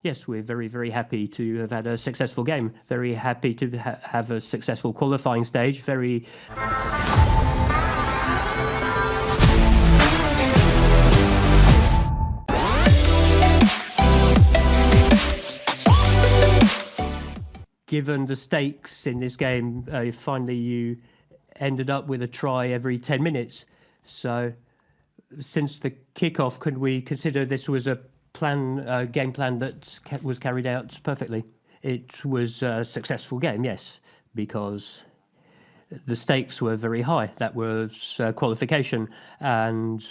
Yes, we're very, very happy to have had a successful game. Very happy to have a successful qualifying stage. Very. Given the stakes in this game, finally you ended up with a try every 10 minutes. So since the kickoff, could we consider this was a game plan that was carried out perfectly? It was a successful game, yes, because the stakes were very high. That was qualification, and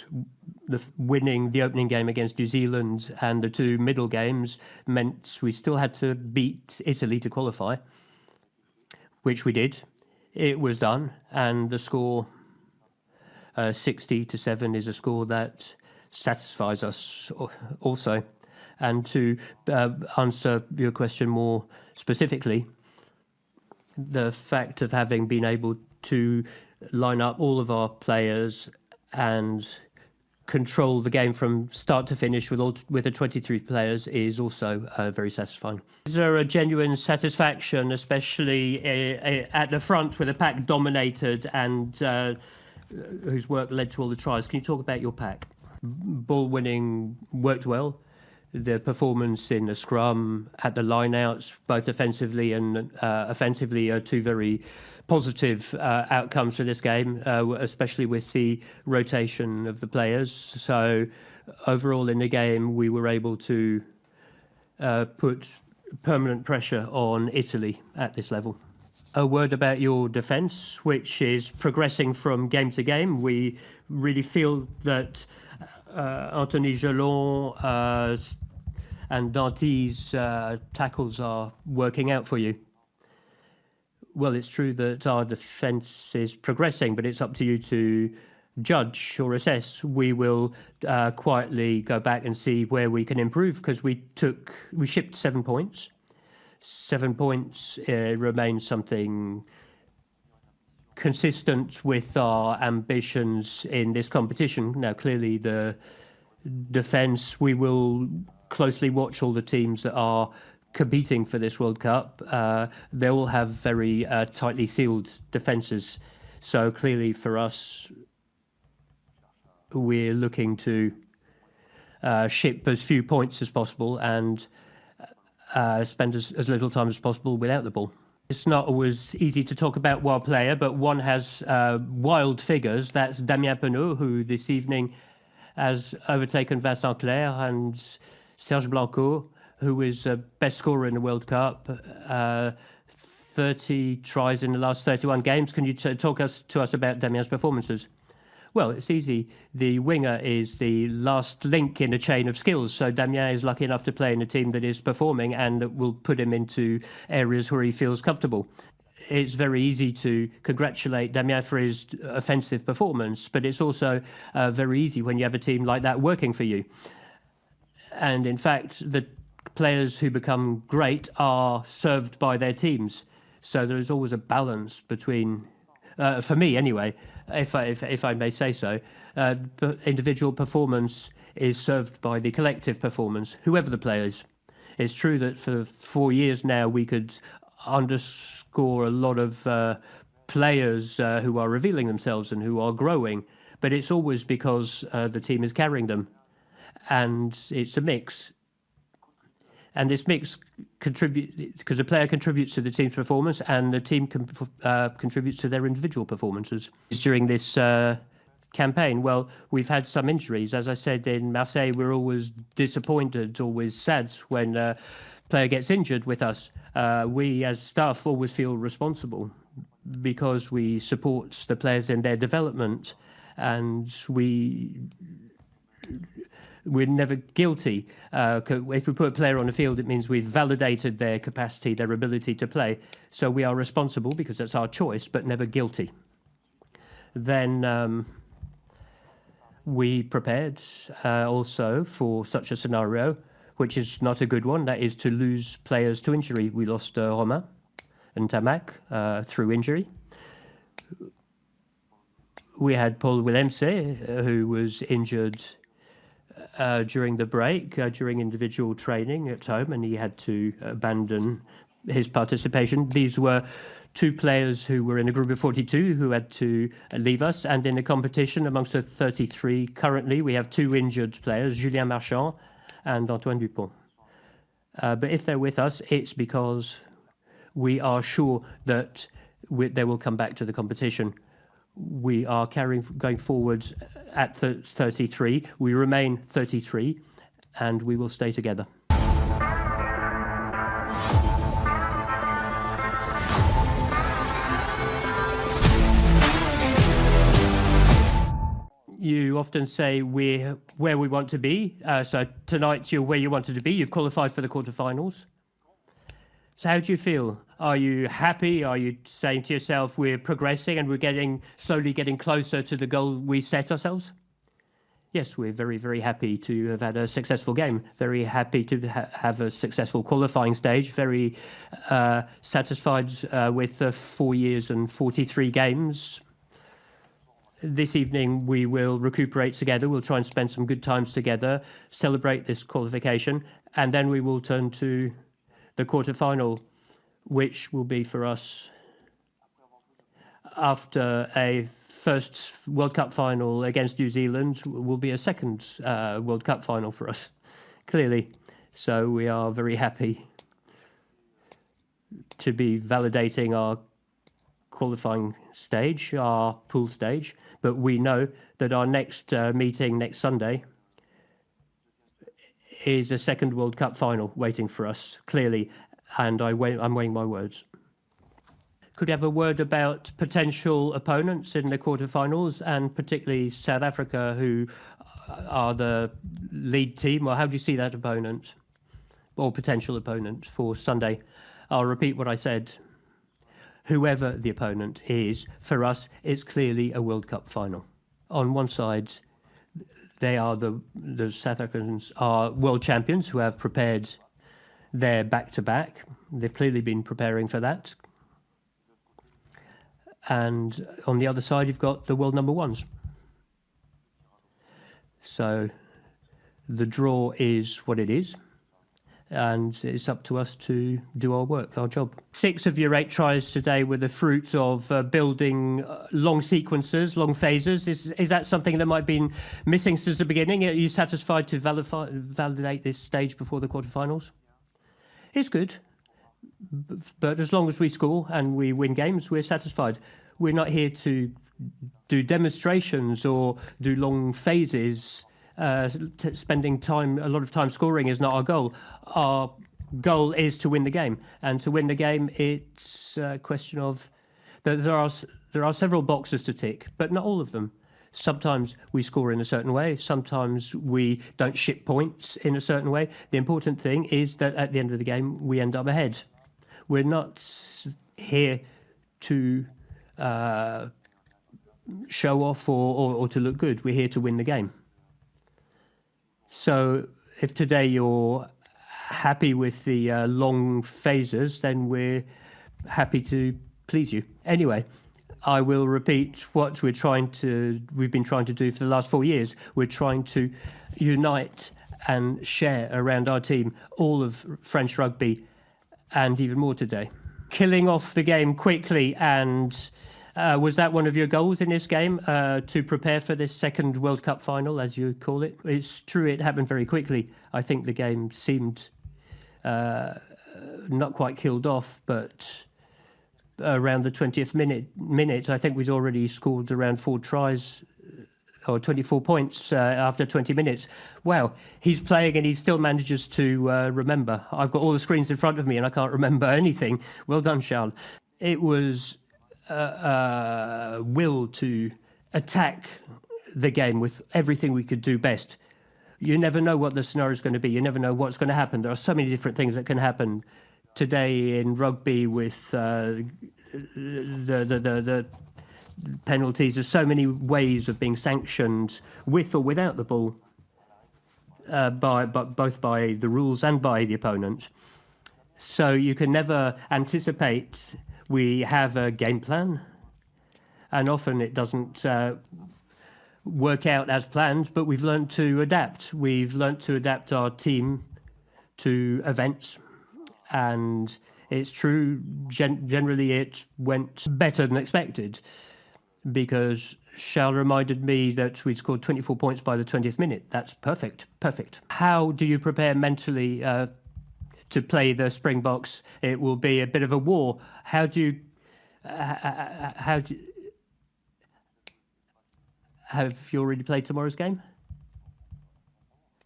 winning the opening game against New Zealand and the two middle games meant we still had to beat Italy to qualify, which we did. It was done, and the score 60-7 is a score that satisfies us also. And to answer your question more specifically, the fact of having been able to line up all of our players and control the game from start to finish with the 23 players is also very satisfying. Is there a genuine satisfaction, especially at the front where the pack dominated and whose work led to all the tries? Can you talk about your pack? Ball winning worked well. The performance in the scrum, at the lineouts, both offensively and offensively, are two very positive outcomes for this game, especially with the rotation of the players. So overall in the game, we were able to put permanent pressure on Italy at this level. A word about your defence, which is progressing from game to game. We really feel that Anthony Gelon and Danty's tackles are working out for you. Well, it's true that our defence is progressing, but it's up to you to judge or assess. We will quietly go back and see where we can improve, because we shipped 7 points. 7 points remains something consistent with our ambitions in this competition. Now, clearly, the defence, we will closely watch all the teams that are competing for this World Cup. They all have very tightly sealed defences. So clearly for us, we're looking to ship as few points as possible and spend as little time as possible without the ball. It's not always easy to talk about wild player, but one has wild figures. That's Damien Penaud, who this evening has overtaken Vincent Clerc and Serge Blanco, who is best scorer in the World Cup. 30 tries in the last 31 games. Can you talk to us about Damien's performances? Well, it's easy. The winger is the last link in a chain of skills. So Damien is lucky enough to play in a team that is performing and that will put him into areas where he feels comfortable. It's very easy to congratulate Damien for his offensive performance, but it's also very easy when you have a team like that working for you. And in fact, the players who become great are served by their teams. So there is always a balance between, for me anyway, if I may say so, individual performance is served by the collective performance, whoever the players. It's true that for 4 years now we could underscore a lot of players who are revealing themselves and who are growing, but it's always because the team is carrying them. And it's a mix. And this mix contributes, because the player contributes to the team's performance and the team contributes to their individual performances. During this campaign, well, we've had some injuries. As I said, in Marseille, we're always disappointed, always sad when a player gets injured with us. We, as staff, always feel responsible because we support the players in their development, and we're never guilty. If we put a player on the field, it means we've validated their capacity, their ability to play. So we are responsible because that's our choice, but never guilty. Then we prepared also for such a scenario, which is not a good one. That is to lose players to injury. We lost Romain and Tamac through injury. We had Paul Willemse, who was injured during the break, during individual training at home, and he had to abandon his participation. These were two players who were in a group of 42 who had to leave us, and in the competition amongst the 33 currently, we have two injured players, Julien Marchand and Antoine Dupont. But if they're with us, it's because we are sure that they will come back to the competition. We are going forward at 33. We remain 33, and we will stay together. You often say we're where we want to be. So tonight you're where you wanted to be. You've qualified for the quarterfinals. So how do you feel? Are you happy? Are you saying to yourself, we're progressing and we're slowly getting closer to the goal we set ourselves? Yes, we're very, very happy to have had a successful game. Very happy to have a successful qualifying stage. Very satisfied with the 4 years and 43 games. This evening we will recuperate together. We'll try and spend some good times together, celebrate this qualification, and then we will turn to the quarterfinal, which will be for us after a first World Cup final against New Zealand will be a second World Cup final for us, clearly. So we are very happy to be validating our qualifying stage, our pool stage, but we know that our next meeting next Sunday is a second World Cup final waiting for us, clearly, and I'm weighing my words. Could you have a word about potential opponents in the quarterfinals, and particularly South Africa, who are the lead team? Or how do you see that opponent, or potential opponent for Sunday? I'll repeat what I said. Whoever the opponent is, for us, it's clearly a World Cup final. On one side, they are the South Africans are world champions who have prepared their back-to-back. They've clearly been preparing for that. And on the other side, you've got the world number ones. So the draw is what it is, and it's up to us to do our work, our job. 6 of your 8 tries today were the fruit of building long sequences, long phases. Is that something that might have been missing since the beginning? Are you satisfied to validate this stage before the quarterfinals? It's good, but as long as we score and we win games, we're satisfied. We're not here to do demonstrations or do long phases. Spending a lot of time scoring is not our goal. Our goal is to win the game, and to win the game, it's a question of there are several boxes to tick, but not all of them. Sometimes we score in a certain way. Sometimes we don't ship points in a certain way. The important thing is that at the end of the game, we end up ahead. We're not here to show off or to look good. We're here to win the game. So if today you're happy with the long phases, then we're happy to please you. Anyway, I will repeat what we've been trying to do for the last 4 years. We're trying to unite and share around our team all of French rugby, and even more today. Killing off the game quickly, and was that one of your goals in this game, to prepare for this second World Cup final, as you call it? It's true, it happened very quickly. I think the game seemed not quite killed off, but around the 20th minute, I think we'd already scored around 4 tries or 24 points after 20 minutes. Wow, he's playing and he still manages to remember. I've got all the screens in front of me and I can't remember anything. Well done, Charles. It was will to attack the game with everything we could do best. You never know what the scenario is going to be. You never know what's going to happen. There are so many different things that can happen today in rugby with the penalties. There's so many ways of being sanctioned with or without the ball, both by the rules and by the opponent. So you can never anticipate. We have a game plan, and often it doesn't work out as planned, but we've learned to adapt. We've learned to adapt our team to events, and it's true, generally it went better than expected, because Charles reminded me that we scored 24 points by the 20th minute. That's perfect. How do you prepare mentally to play the Springboks? It will be a bit of a war. Have you already played tomorrow's game?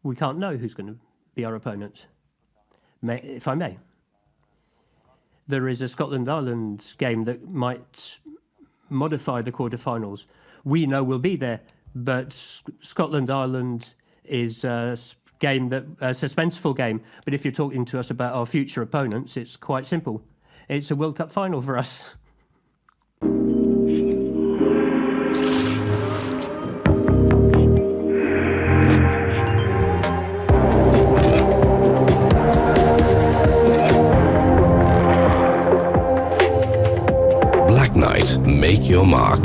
We can't know who's going to be our opponent. If I may, there is a Scotland-Ireland game that might modify the quarterfinals. We know we'll be there, but Scotland-Ireland is a game that a suspenseful game. But if you're talking to us about our future opponents, it's quite simple. It's a World Cup final for us. Black Knight, make your mark.